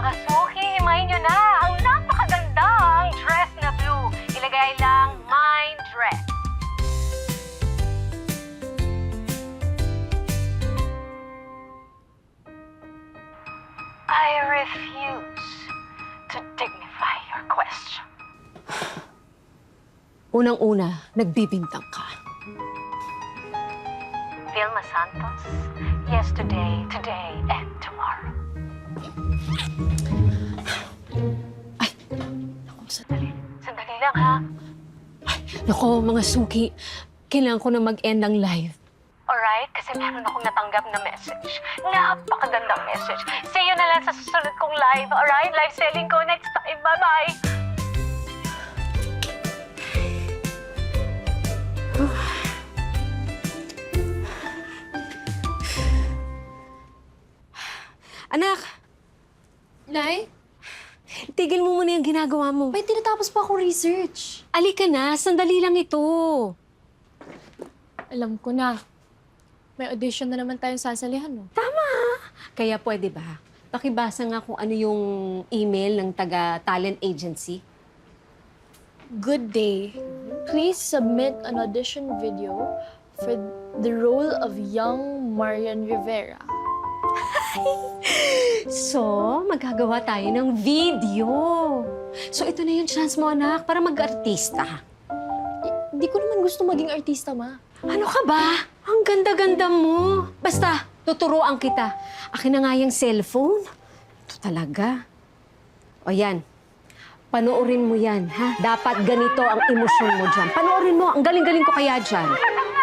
mga suki, himayin nyo na ang napakagandang dress na blue. Ilagay lang, mine dress. I refuse to dignify your question. Unang-una, nagbibintang ka. Vilma Santos, yesterday, today, and tomorrow. Ay, naku, sandali. Sandali lang, ha? Naku, mga suki, kailangan ko na mag-end ang live. Alright? Kasi meron akong natanggap na message. Napakagandang message. See you na lang sa susunod kong live. Alright? Live selling ko next time. Bye-bye! Anak, Nay? tigil mo muna yung ginagawa mo. May tinatapos pa ako research. Alika na, sandali lang ito. Alam ko na. May audition na naman tayong sasalihan, no? Kaya pwede ba? Pakibasa nga kung ano yung email ng taga-talent agency. Good day. Please submit an audition video for the role of young Marian Rivera. So, magagawa tayo ng video. So, ito na yung chance mo, anak, para mag-artista. Hindi ko naman gusto maging artista, ma. Ano ka ba? Ang ganda-ganda mo. Basta, tuturuan kita. Akin na nga yung cellphone. Ito talaga. O yan. Panoorin mo yan, ha? Dapat ganito ang emosyon mo dyan. Panoorin mo. Ang galing-galing ko kaya dyan.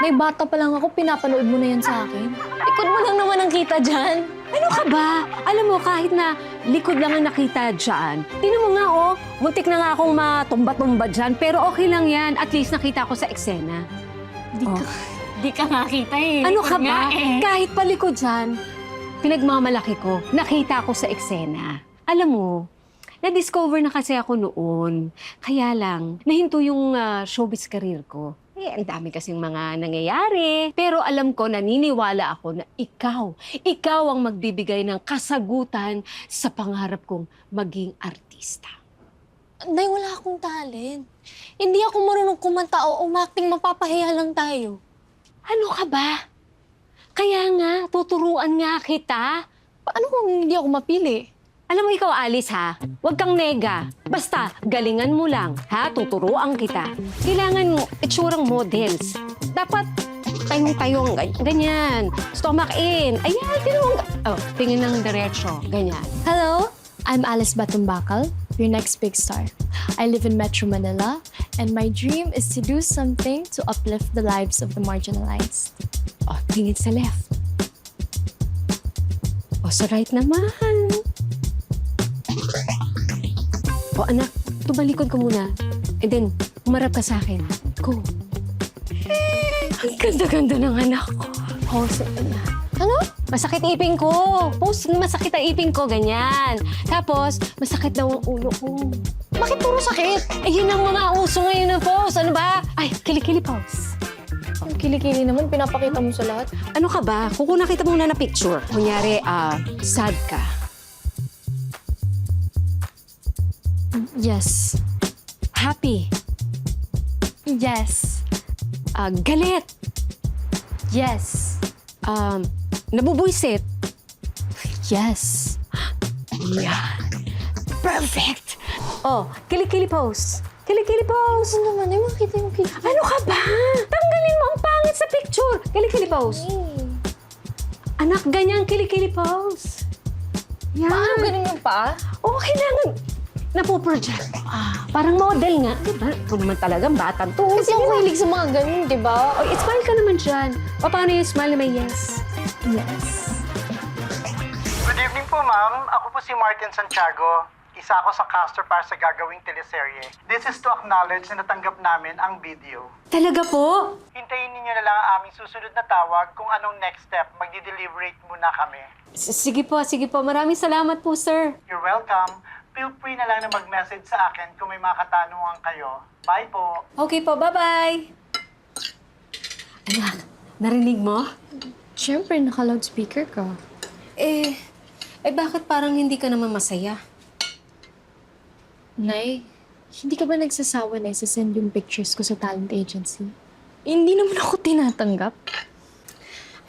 May bata pa lang ako, pinapanood mo na yan sa akin. Ikot mo lang naman ang kita dyan. Ano ka ba? Alam mo, kahit na likod lang ang nakita dyan, tingnan mo nga, oh. Muntik na nga akong matumba-tumba dyan. Pero okay lang yan. At least nakita ko sa eksena. Di ka makita eh. Ano ka ba? Kahit palikod dyan, pinagmamalaki ko, nakita ko sa eksena. Alam mo, na-discover na kasi ako noon. Kaya lang, nahinto yung showbiz career ko. Eh, ang dami kasing mga nangyayari. Pero alam ko, naniniwala ako na ikaw ang magbibigay ng kasagutan sa pangarap kong maging artista. Nay, wala akong talent. Hindi ako marunong kumanta o umakting, mapapahiya lang tayo. Ano ka ba? Kaya nga, tuturuan nga kita. Paano kung hindi ako mapili? Alam mo ikaw, Alice, ha? Huwag kang nega. Basta, galingan mo lang, ha? Tuturuan kita. Kailangan mo itsurang models. Dapat tayong-tayong, ganyan. Stomach in. Ayan, tinong... Oh, tingin ng diretso. Ganyan. Hello, I'm Alice Batumbakal, your next big star. I live in Metro Manila, and my dream is to do something to uplift the lives of the marginalized. Oh, tingin sa left. Oh, sa right naman. Oh, anak, tumalikod ka muna. And then, umarap ka sa akin. Go. Ang ganda-ganda ng anak ko. Pose na. Ano? Masakit ipin ko. Pose na masakit ang ipin ko, ganyan. Tapos, masakit daw ang ulo ko. Bakit puro sakit? Eh, yun ang mga uso ngayon ng pose. Ano ba? Ay, kilikili pose. Ang kilikili naman, pinapakita mo sa lahat. Ano ka ba? Kung nakita mo na picture, kunyari, sad ka. Yes. Happy. Yes. Galit. Yes. Nabubuisit. Yes. Yan. Perfect. Oh, kilikili pose. Kilikili pose. Ano naman? Ay, makita yung kilikili. Ano ka ba? Tanggalin mo ang pangit sa picture. Kilikili pose. Anak, ganyan kilikili pose. Yan. Paano ganun yung paa? Oh, kailangan. Napoproject. Parang model nga. Diba? Ito naman talagang batang to. Kasi ako hilig sa mga ganun, di ba? Oh, smile ka naman dyan. O, paano yung smile na may yes? Yes. Good evening po, ma'am. Ako po si Martin Santiago. Isa ako sa caster para sa gagawing teleserye. This is to acknowledge na natanggap namin ang video. Talaga po? Hintayin ninyo na lang ang aming susunod na tawag kung anong next step. Magdi-deliberate muna kami. Sige po, sige po. Maraming salamat po, sir. You're welcome. Feel free na lang na mag-message sa akin kung may mga katanungan kayo. Bye po. Okay po, bye-bye. Anak, narinig mo? Siyempre, naka-loudspeaker ka. Eh bakit parang hindi ka naman masaya? Nay, hindi ka ba nagsasawa na isa-send yung pictures ko sa talent agency? Hindi naman ako tinatanggap.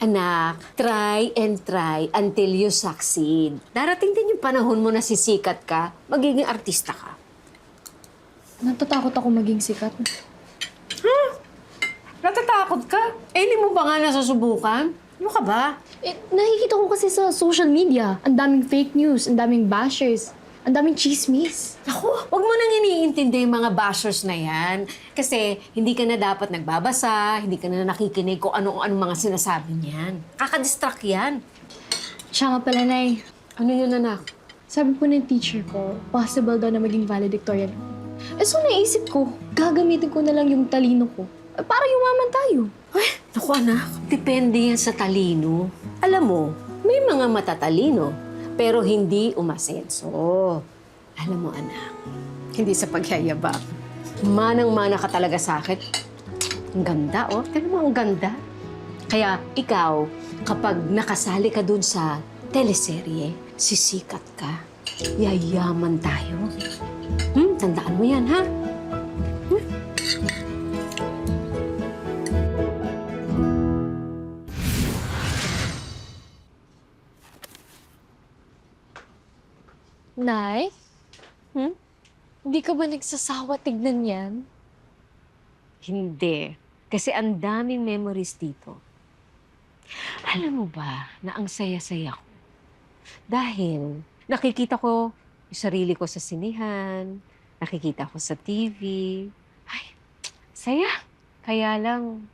Anak, try and try until you succeed. Darating din yung panahon mo na sisikat ka, magiging artista ka. Natatakot ako maging sikat. Natatakot ka? Eh, hindi mo ba nga nasusubukan? Ano ka ba? Nakikita ko kasi sa social media, ang daming fake news, ang daming bashers, ang daming chismis. Ako, wag mo nang iniintindi yung mga bashers na yan. Kasi hindi ka na dapat nagbabasa, hindi ka na nakikinig kung anong mga sinasabi niyan. Kakadistract yan. Siya nga pala, Nay. Ano yun, anak? Sabi po ng teacher ko, possible daw na maging valedictorian. So naisip ko, gagamitin ko na lang yung talino ko. Para yumaman tayo. Ay, naku anak, depende yan sa talino. Alam mo, may mga matatalino, pero hindi umasenso. Alam mo anak, hindi sa pagyayabang. Manang-mana ka talaga sa akin. Ang ganda, oh. Tignan mo, ang ganda. Kaya ikaw, kapag nakasali ka dun sa teleserye, sisikat ka. Yayaman tayo. Tandaan mo yan, ha? Nay? Hindi ka ba nagsasawa tignan yan? Hindi. Kasi ang daming memories dito. Alam mo ba na ang saya-saya ko? Dahil nakikita ko yung sarili ko sa sinihan, nakikita ko sa TV. Ay, saya. Kaya lang,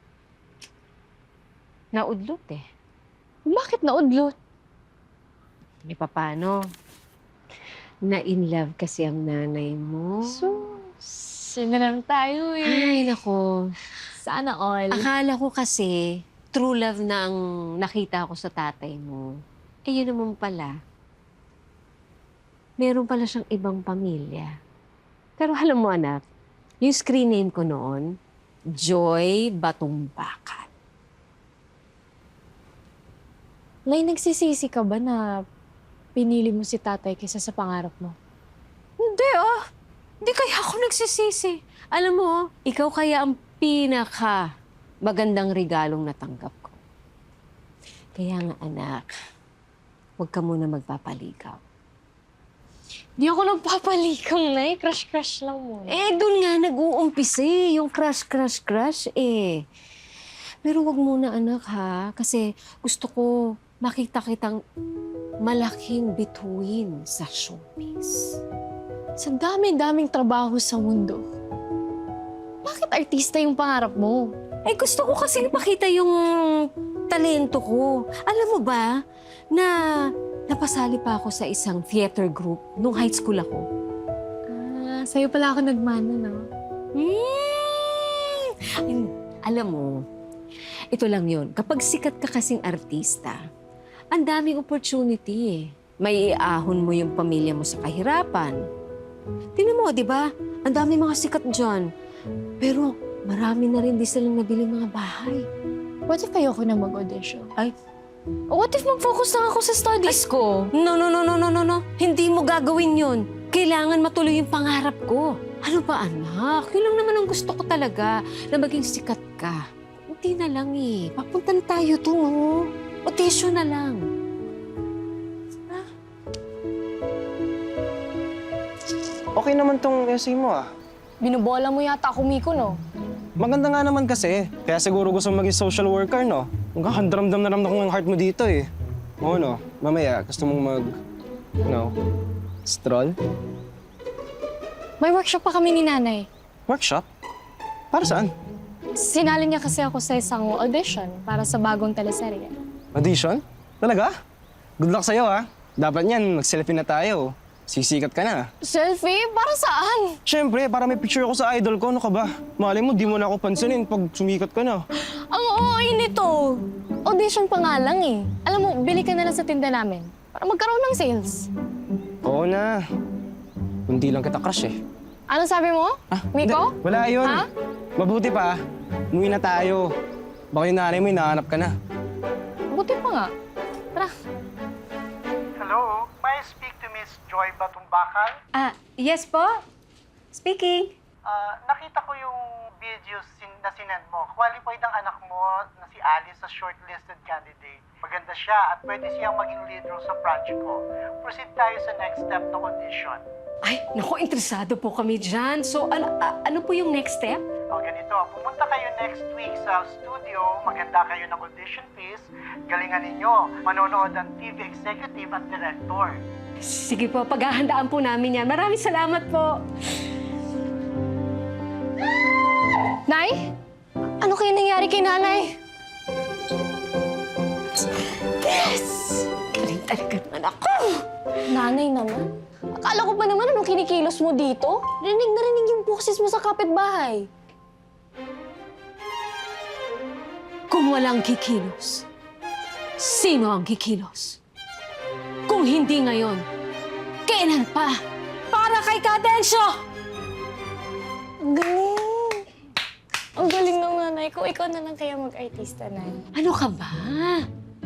naudlot eh. Bakit naudlot? Di pa paano? Na-in love kasi ang nanay mo. So, sinaram tayo eh. Ay, nako. Sana all. Akala ko kasi, true love na ang nakita ko sa tatay mo. Eh, yun naman pala. Meron pala siyang ibang pamilya. Pero alam mo, anak, yung screen name ko noon, Joy Batumbakan. Nay, nagsisisi ka ba na pinili mo si tatay kaysa sa pangarap mo? Hindi, ah. Hindi kaya ako nagsisisi. Alam mo, ikaw kaya ang pinaka magandang regalong natanggap ko. Kaya nga, anak, huwag ka muna magpapaligaw. Di ako nagpapalikang, Nay. Crush-crush lang muna. Eh, doon nga nag-uumpisa eh. Yung crush eh. Pero wag muna, anak, ha? Kasi gusto ko makita kitang malaking bituin sa showbiz. Sa dami-daming trabaho sa mundo, bakit artista yung pangarap mo? Eh, gusto ko kasi makita yung talento ko. Alam mo ba na napasali pa ako sa isang theater group nung high school ako? Sa'yo pala ako nagmana, no? Alam mo, ito lang yun. Kapag sikat ka kasing artista, ang daming opportunity eh. May iahon mo yung pamilya mo sa kahirapan. Tingnan mo, di ba? Ang daming mga sikat dyan. Pero marami na rin di silang nabili mga bahay. What if ayoko na mag-audition? Ay, What if mag-focus lang ako sa studies ko? No. Hindi mo gagawin yun. Kailangan matuloy yung pangarap ko. Ano ba, anak? Yun lang naman ang gusto ko talaga, na maging sikat ka. Hindi na lang eh. Papunta na tayo to, no? Audition na lang. Okay naman tong essay mo ah. Binubola mo yata ako, Miko, no? Maganda nga naman kasi. Kaya siguro gusto mo maging social worker, no? Magkakadramdam na ramdam ko ng heart mo dito eh. Oo, no? Mamaya, gusto mong stroll? May workshop pa kami ni Nanay. Workshop? Para saan? Sinali niya kasi ako sa isang audition para sa bagong teleserye. Audition? Talaga? Good luck sa'yo ah. Dapat yan, mag-selfie na tayo. Sisikat ka na. Selfie? Para saan? Siyempre, para may picture ako sa idol ko. Ano ka ba? Malay mo, di mo na ako pansinin pag sumikat ka na. Ang OA nito. Audition pa nga lang eh. Alam mo, bili ka na lang sa tinda namin para magkaroon ng sales. Oo na. Kundi lang kita crush eh. Ano sabi mo? Miko? Hindi, wala yun. Ha? Mabuti pa, umuwi na tayo. Baka yung nanay mo, hinahanap ka na. Buti pa nga. Tara. Hello? May I speak to Miss Joy Batumbakan? Yes po? Speaking. Nakita ko yung videos na sinend mo. Qualified ang anak mo na si Alice sa shortlisted candidate. Maganda siya at pwede siyang maging lead role sa project ko. Proceed tayo sa next step ng audition. Ay, naku, interesado po kami dyan. So, ano po yung next step? O ganito, pumunta kayo next week sa studio, maganda kayo ng audition fees, galingan ninyo, manonood ang TV executive at director. Sige po, paghahandaan po namin yan. Maraming salamat po. Nay? Ano kaya nangyari kay nanay? Yes! Galing talaga naman ako. Nanay naman? Akala ko pa naman anong kinikilos mo dito? Rinig na rinig yung boses mo sa kapitbahay. Kung walang kikilos, sino ang kikilos? Kung hindi ngayon, kailan pa? Para kay Cadensyo! Ang galing! Ang galing ng nanay ko. Ikaw na lang kaya mag-artista, Nay. Ano ka ba?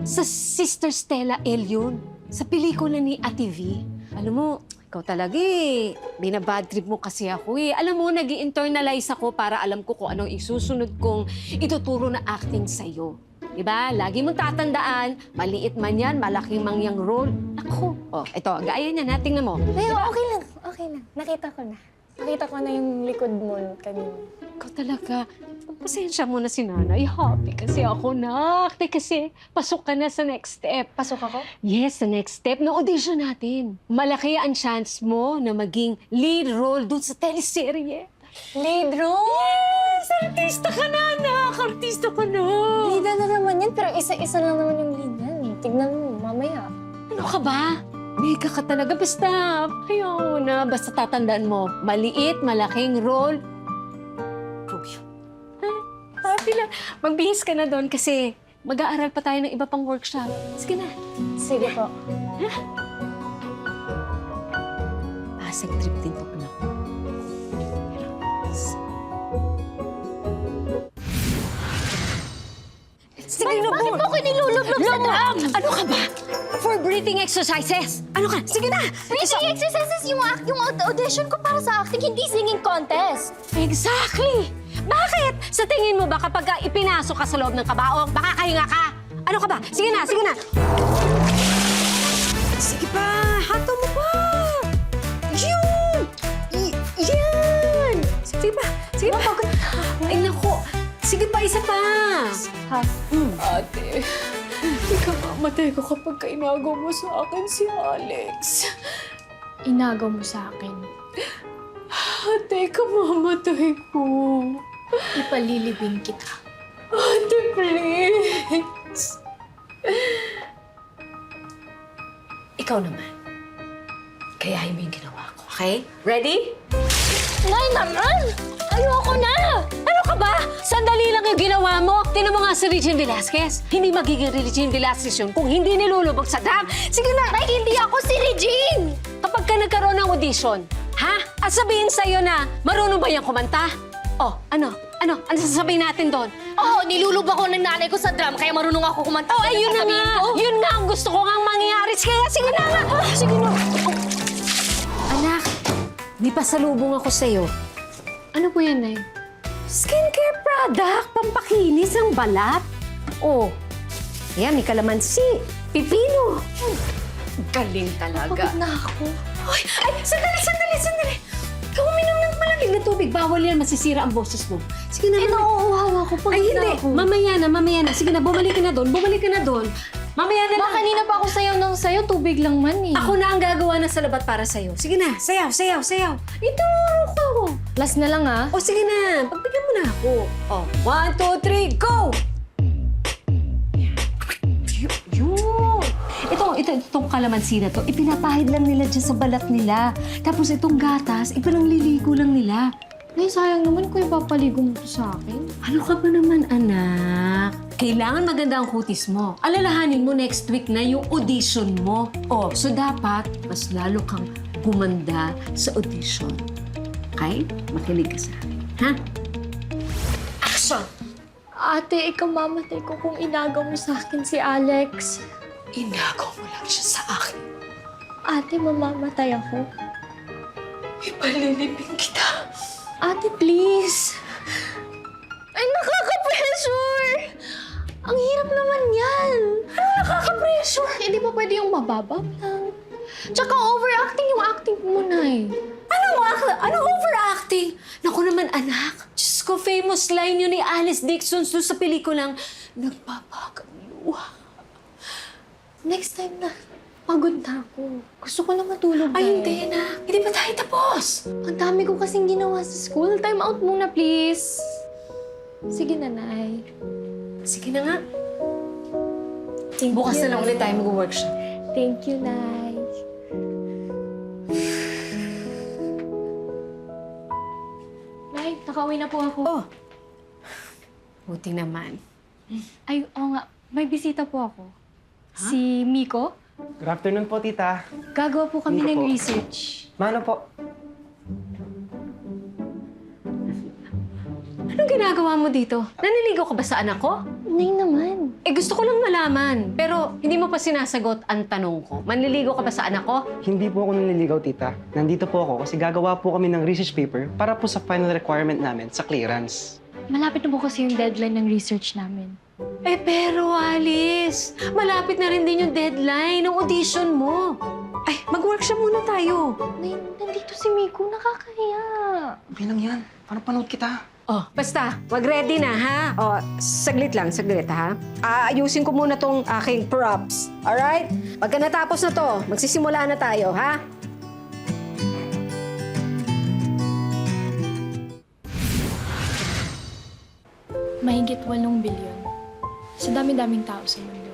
Sa Sister Stella L yun. Sa pelikula ni Ate V. Alam mo, ikaw talaga eh. Binabad trip mo kasi ako eh. Alam mo, nag-internalize ako para alam ko kung anong isusunod kong ituturo na acting sa'yo. Diba? Lagi mong tatandaan, maliit man yan, malaking mang yang role. Ako. Oh, ito, gaya niya, tingnan mo. Ay, okay lang. Okay lang. Nakita ko na. Nakita ko na yung likod mo kanina. Ikaw talaga. Pasensya mo na si nanay. Happy kasi ako, nak. Kasi pasok ka na sa next step. Pasok ako? Yes, the next step na audition natin. Malaki ang chance mo na maging lead role dun sa teleserye. Lead role? Yes! Artista ka na, anak! Artista ka na! Lead na naman yan, pero isa-isa lang naman yung lead yan. Tignan mo, mamaya. Ano ka ba? Mega ka talaga. Basta, ayaw na. Basta tatandaan mo, maliit, malaking role. Rubio. Happy lang. Magbihis ka na doon kasi mag-aaral pa tayo ng iba pang workshop. Sige na. Sige po. Pasag trip din to, anak. Sige na po. Bakit mo ko nilulublog sa drum? Ano ka ba? For breathing exercises. Ano ka? Sige na. Breathing exercises yung audition ko para sa acting, hindi singing contest. Exactly. Bakit? Sa tingin mo ba kapag ipinasok ka sa loob ng kabaong, makakahinga ka? Ano ka ba? Sige na, sige na. Sige pa, hato mo pa. Yun! Yan! Sige pa, sige pa. Ay, naku. Sige pa, isa pa. Ha? Ate, ikamamatay ko kapag inagaw mo sa akin si Alex. Inagaw mo sa akin. Ate, ikamamatay ko. Ipalilibing kita. Ate, please. Ikaw naman. Kayahin mo yung ginawa ko, okay? Ready? Nay naman! Ayoko na! Ano ka ba? Sandali lang yung ginawa mo. Tingnan mo nga si Regine Velasquez. Hindi magiging Regine Velasquez yun kung hindi nilulubog sa dam. Sige na! Nay, hindi ako si Regine! Kapag ka nagkaroon ng audition, ha? At sabihin sa'yo na, marunong ba yung kumanta? Oh, ano? Ano sasabihin natin doon? Oo, nilulubog ako ng nanay ko sa drum, kaya marunong ako kumanta. Oh, ayun na nga! Yun nga ang gusto ko ngang mangyari. Kaya sige na nga! Sige na! Anak, may pasalubong ako sa'yo. Ano po yan, Nay? Skincare product, pampakinis ng balat. Oh, yan, may kalamansi, pipino. Galing talaga. Pagod na ako. Ay, sandali! Ikaw uminom ng malamig na tubig. Bawal yan, masisira ang boses mo. Sige na, Nauuhaw ako. Pagod Ay, hindi. na ako. Mamaya na. Sige na, bumalik ka na doon. Mamaya na Ma, lang. kanina pa ako sayaw ng sayaw. Tubig lang man eh. Ako na ang gagawa ng salabat para sa'yo. Sige na, sayaw. Ituro ko. Last na lang ah. O sige na, pagbigyan mo na ako. O, 1, 2, 3, go! Yun! Itong kalamansi na to, ipinapahid lang nila dyan sa balat nila. Tapos itong gatas, ipalangliligo lang nila. Nay, sayang naman kung ipapaligo mo to sa akin. Ano ka ba naman, anak? Kailangan maganda ang kutis mo. Alalahanin mo next week na yung audition mo. O, so dapat mas lalo kang gumanda sa audition. Okay? Makinig ka sa akin, ha? Action! Ate, ikaw mamatay ko kung inagaw mo sa akin si Alex. Inagaw mo lang siya sa akin. Ate, mamamatay ako. Ipalilibing kita. Ate, please. Ay, nakaka-pressure! Ang hirap naman yan. Ano nakaka-pressure? Hindi ba pwede yung mababa lang? Tsaka overacting yung acting mo, Nay. Anong overacting? Naku naman, anak. Diyos ko, famous line yun ni Alice Dixon doon sa pelikulang Nagbabagang luha. Next time na, pagod na ako. Gusto ko na matulog, Ay, Nay. hindi na. Hindi pa tayo tapos. Ang dami ko kasing ginawa sa school. Time out muna, please. Sige na, Nay. Sige na nga. Thank Bukas you. na lang ulit tayo mag-workshop. Thank you, Nay. Nay, nakauwi na po ako. Oh. Buti naman. Ay, oo nga. May bisita po ako. Si Miko. Good afternoon po, tita. Gagawa po kami Miko ng po. research. Mano po? Anong ginagawa mo dito? Naniligaw ka ba sa anak ko? Nay naman. Eh, gusto ko lang malaman. Pero hindi mo pa sinasagot ang tanong ko. Manliligaw ka ba sa anak ko? Hindi po ako nanliligaw, tita. Nandito po ako kasi gagawa po kami ng research paper para po sa final requirement namin sa clearance. Malapit na po kasi yung deadline ng research namin. Eh, pero Alice, malapit na rin din yung deadline ng audition mo. Ay, mag-workshop muna tayo. Nay, nandito si Miko. Nakakahiya. Okay lang yan. Paano panood kita? Oh, basta, mag-ready na, ha? Oh, saglit, ha? Aayusin ko muna tong aking props. Alright? Pagka natapos na to, magsisimula na tayo, ha? Mahigit 8 bilyon. Sa dami-daming tao sa mundo.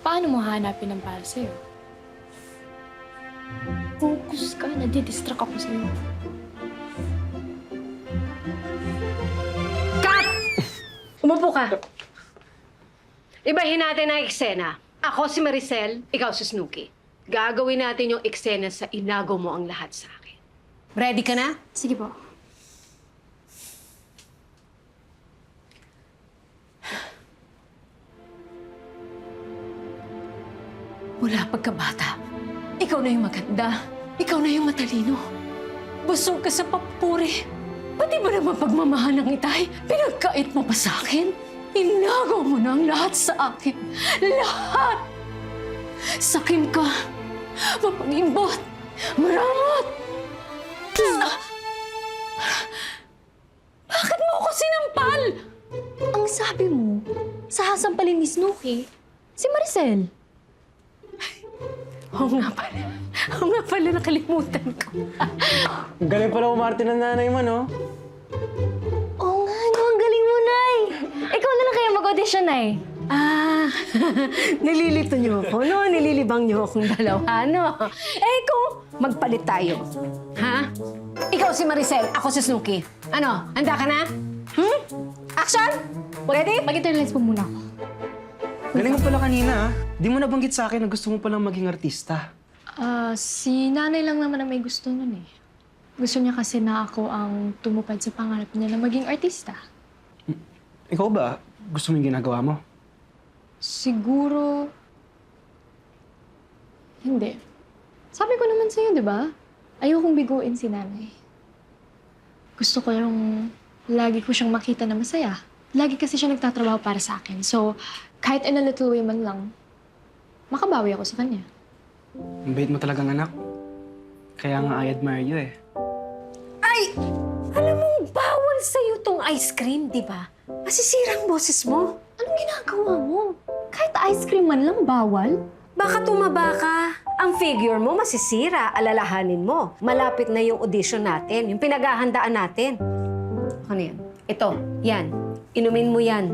Paano mo hahanapin ang para sa'yo? Focus ka. Nadidistract ako sa'yo. Cut! Umupo ka. Ibahin natin ang eksena. Ako si Maricel, ikaw si Snooki. Gagawin natin yung eksena sa inago mo ang lahat sa akin. Ready ka na? Sige po. Mula pagkabata, ikaw na yung maganda. Ikaw na yung matalino. Busog ka sa papuri. Pati ba naman pagmamahal ng itay, pinagkait mo pa sa akin? Inagaw mo na ang lahat sa akin. Lahat! Sakim ka. Mapangimbot. Maramot. Bakit mo ako sinampal? Ang sabi mo, sasampalin ni Snooki, si Maricel. Oo nga pala, nakalimutan ko. Galing pala umarte ng nanay mo, no? Oo nga, no, ang galing mo, Nay. Ikaw na lang kaya mag-audition, Nay. Nililito niyo ako, no? Nililibang niyo akong dalawa, no? Eh, kung magpalit tayo, ha? Ikaw si Maricel, ako si Snooki. Ano, handa ka na? Action! Ready? Mag-internalize po muna ako. Galing mo pala kanina, ha? Di mo nabanggit sa akin na gusto mo palang maging artista. Si nanay lang naman ang may gusto nun eh. Gusto niya kasi na ako ang tumupad sa pangarap niya na maging artista. Ikaw ba? Gusto mo yung ginagawa mo? Siguro... Hindi. Sabi ko naman sa'yo, di ba? Ayokong biguin si nanay. Gusto ko yung lagi ko siyang makita na masaya. Lagi kasi siya nagtatrabaho para sa akin. So, kahit in a little way man lang, makabawi ako sa kanya. Ang bait mo talagang anak. Kaya nga I admire you, eh. Ay! Alam mo, bawal sa'yo tong ice cream, di ba? Masisira ang boses mo. Anong ginagawa mo? Kahit ice cream man lang, bawal? Baka tumaba ka. Ang figure mo masisira, alalahanin mo. Malapit na yung audition natin, yung pinaghahandaan natin. Ano yan? Ito, yan. Inumin mo yan.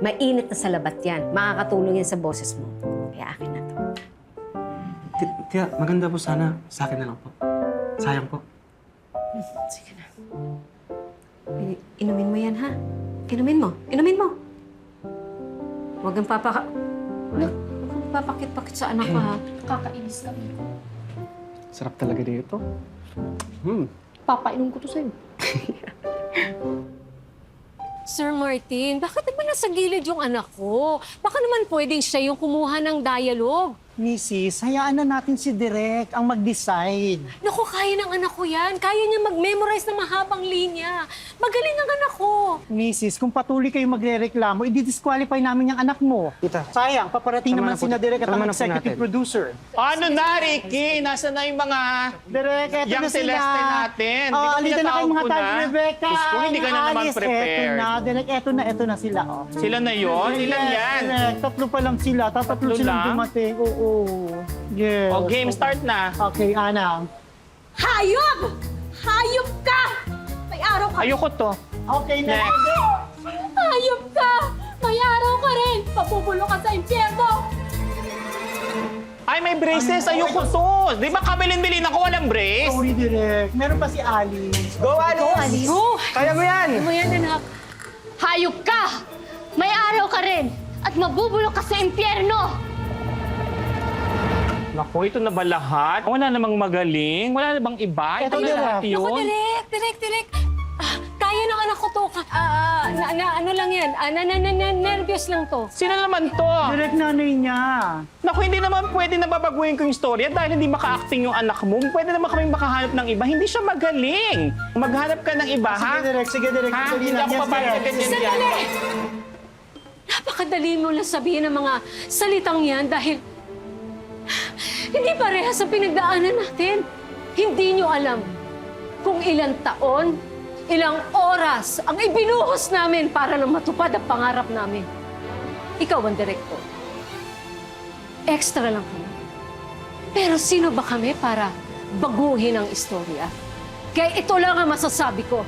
Mainit na sa labat yan. Makakatulong yan sa boses mo. Kaya akin na to. Tia, maganda po sana. Sa akin na lang po. Sayang po. Sige na. Inumin mo yan, ha? Inumin mo. Inumin mo. Huwag kang papakit-pakit sa anak ko, ha? Kakainis kami. Sarap talaga dito. Papainom ko to sa'yo. Sir Martin, bakit naman nasa gilid yung anak ko? Baka naman pwedeng siya yung kumuha ng dialogue. Mrs., hayaan na natin si Direk ang mag-decide. Naku, kaya ng anak ko yan. Kaya niya mag-memorize ng mahabang linya. Magaling ang anak ko. Mrs., kung patuloy kayo magre-reklamo, i-disqualify namin yung anak mo. Tita. Sayang, paparating Tama naman na po. si Direk at Tama ang na po executive natin. producer. Ano na, Ricky? Nasaan na yung mga Direk, eto Young na sila. Celeste natin? Di Oh, ba alita na kayong mga pinatawag ko tag, na? Rebecca. Diyos ko, hindi ka na naman Alice, prepared. Eto na, Direk, eto na sila. Oh. Sila na yon? Ilan yan? Direk, tatlo pa lang sila. Tatlo Tatlo silang lang? dumating. Oo. Yes. O, game start na. Okay, Ana. Hayop! Hayop ka! May araw ka! Ayoko to. Okay na. Next. Hayop ka! May araw ka rin! Papupulo ka sa impyerno! Ay, may braces. Ayoko to. Di ba kabilin-bilin ako walang brace? Sorry, Direk. Meron pa si Alice. Go, Alice! Go! Kaya mo yan! Ano yan, anak? Hayop ka! May araw ka rin! At mabubulok ka sa impyerno! Naku, ito na ba lahat? Wala namang magaling? Wala na bang iba? Ito Ito na na lahat lang. yun? Naku, direk. Kaya ng anak ko to. Ano lang yan? Nervyos lang to. Sino naman to? Direk nanay niya. Naku, hindi naman pwede na babaguhin ko yung storya dahil hindi maka-acting yung anak mo. Pwede naman kaming makahanap ng iba. Hindi siya magaling. Maghanap ka ng iba, ha? Sige, Direk. Ha? Dali Hindi lang. ako Yes, papayag Direk. na ganyan yan. Sandali! Napakadali mo lang sabihin ng mga salitang yan dahil hindi parehas sa pinagdaanan natin. Hindi nyo alam kung ilang taon, ilang oras ang ibinuhos namin para lang matupad ang pangarap namin. Ikaw ang direktor. Extra lang kami. Pero sino ba kami para baguhin ang istorya? Kaya ito lang ang masasabi ko.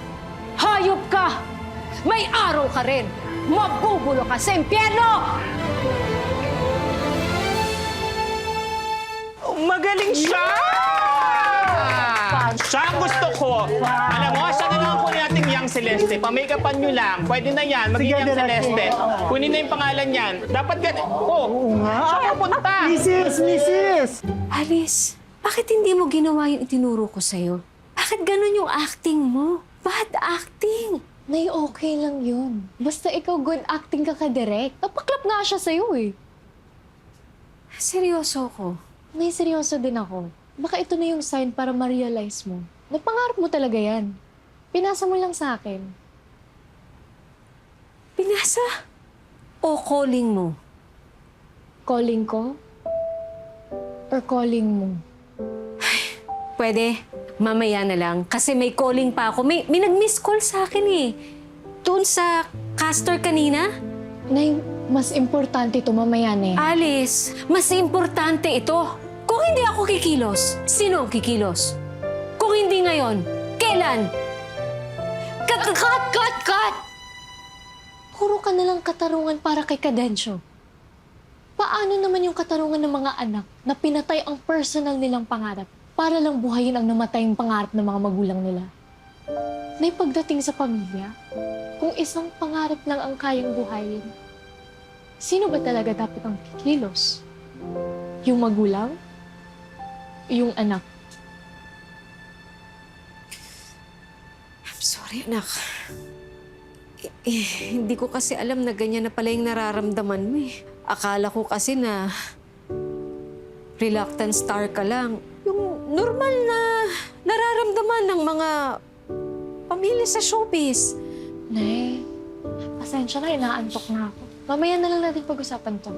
Hayop ka! May araw ka rin! Mabubulo ka sa impyerno! Magaling siya! Siya ang gusto ko. Alam mo, siya na lang kunin natin Young Celeste. Pa-make-upan nyo lang. Pwede na yan. Maging Sige, Young Direk. Celeste. Kunin na yung pangalan yan. Dapat ganun. Oh, siya pupunta. Mrs. Alice, bakit hindi mo ginawa yung itinuro ko sa'yo? Bakit ganun yung acting mo? Bad acting! Nay, okay lang yun. Basta ikaw good acting ka ka-direct. Napaklap nga siya sa'yo eh. Seryoso ko. Nay, seryoso din ako. Baka ito na yung sign para ma-realize mo. Napangarap mo talaga yan. Pinasa mo lang sa akin. Pinasa? O calling mo? Calling ko? Or calling mo? Pwede. Mamaya na lang. Kasi may calling pa ako. May nag-miss call sa akin eh. Doon sa caster kanina. Nay, mas importante ito mamaya na eh. Alice, mas importante ito. Kung hindi ako kikilos, sino ang kikilos? Kung hindi ngayon, kailan? Cut! Puro ka nalang katarungan para kay Kadensyo. Paano naman yung katarungan ng mga anak na pinatay ang personal nilang pangarap para lang buhayin ang namatayang pangarap ng mga magulang nila? May pagdating sa pamilya, kung isang pangarap lang ang kayang buhayin, sino ba talaga dapat ang kikilos? Yung magulang? Yung anak? I'm sorry, anak. Hindi ko kasi alam na ganyan na pala yung nararamdaman mo eh. Akala ko kasi na reluctant star ka lang. Yung normal na nararamdaman ng mga pamilya sa showbiz. Nay, pasensya na, inaantok na ako. Mamaya na lang natin pag-usapan to.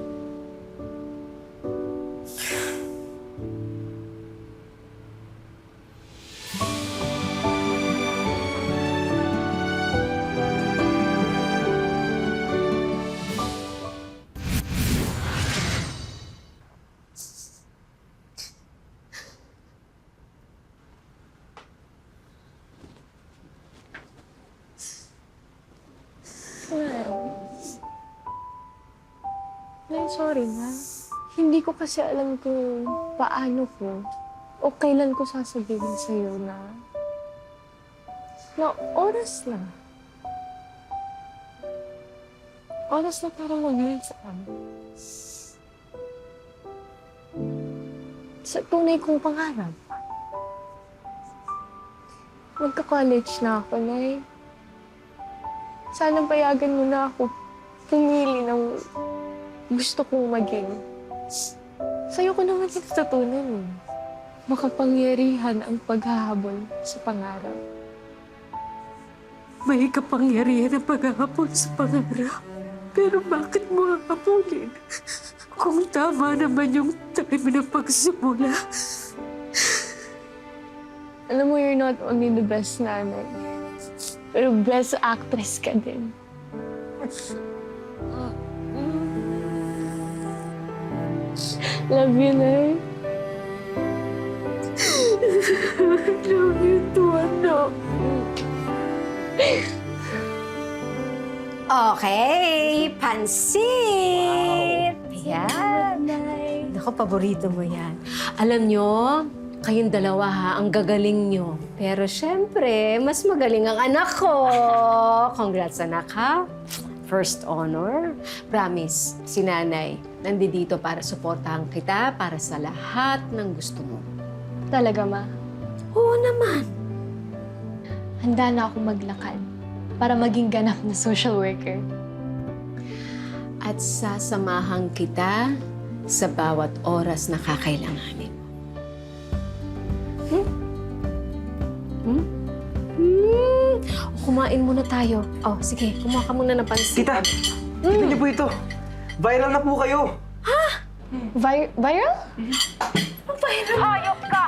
Nay, sorry na. Hindi ko kasi alam kung paano ko o kailan ko sasabihin sa'yo na oras na. Oras na para mag-move on. Sa tunay kong pangarap. Magka-college na ako, Nay. Sana payagan mo na ako pumili ng gusto kong maging. Sa'yo ko naman natutunan. Makapangyarihan ang paghahabol sa pangarap. May kapangyarihan ang paghahabol sa pangarap. Pero bakit mo hahabulin? Kung tama naman yung time na pagsimula. Alam mo, you're not only the best nanay, pero best actress ka din. Love you, Nay. Love you too, anak. Okay, pansit! Yan. Naku, paborito mo yan. Alam nyo, kayong dalawa ha, ang gagaling nyo. Pero syempre, mas magaling ang anak ko. Congrats, anak, ha? First honor. Promise, si nanay, nandito para suportahan kita para sa lahat ng gusto mo. Talaga, Ma? Oo naman. Handa na ako maglakad para maging ganap na social worker. At sasamahan kita sa bawat oras na kakailanganin. Kumain muna tayo. Oh, sige, kumuha ka muna ng pansit. Tita, kita niyo po ito. Viral na po kayo. Viral? Hayop ka!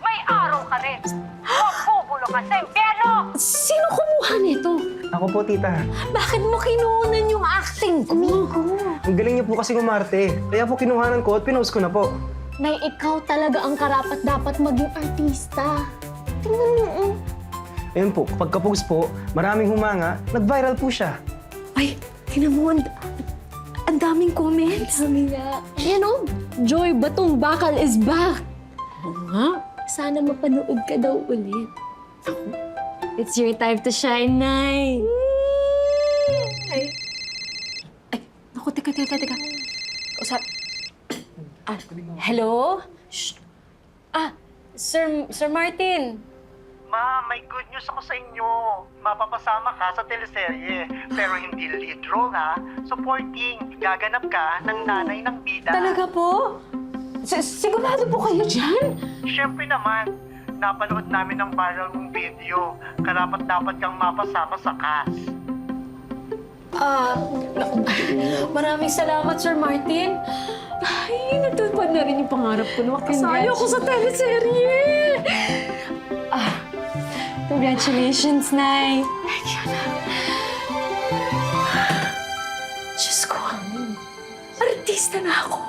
May araw ka rin! Mabubulo ka sa impyerno! Sino kumuha nito? Ako po, tita. Bakit mo kinuunan yung acting ko? Ang galing niyo po kasi umarte. Kaya po kinuhanan ko at pinost ko na po. Nay, ikaw talaga ang karapat dapat maging artista. Tingnan mo, oh. Ayun po, pagka-post po, maraming humanga, nag-viral po siya. Ay, tinan mo, ang daming comments. Sabi nga, yan oh, Joy Batong Bakal is back. Oo nga. Sana mapanood ka daw ulit. It's your time to shine, Nay. Ay, naku, teka. Usap. Hello? Shh. Sir Martin. Ma, may good news ako sa inyo. Mapapasama ka sa teleserye. Pero hindi lead role, ha? Supporting. Gaganap ka ng nanay ng bida. Talaga po? Sigurado po kayo dyan? Siyempre naman, napanood namin ang viral mong video. Karapat-dapat kang mapasama sa cast. Maraming salamat, Sir Martin. Ay, natupad na rin yung pangarap ko na makasali ako sa teleserye. Congratulations, Nay. Diyos ko, artista na ako.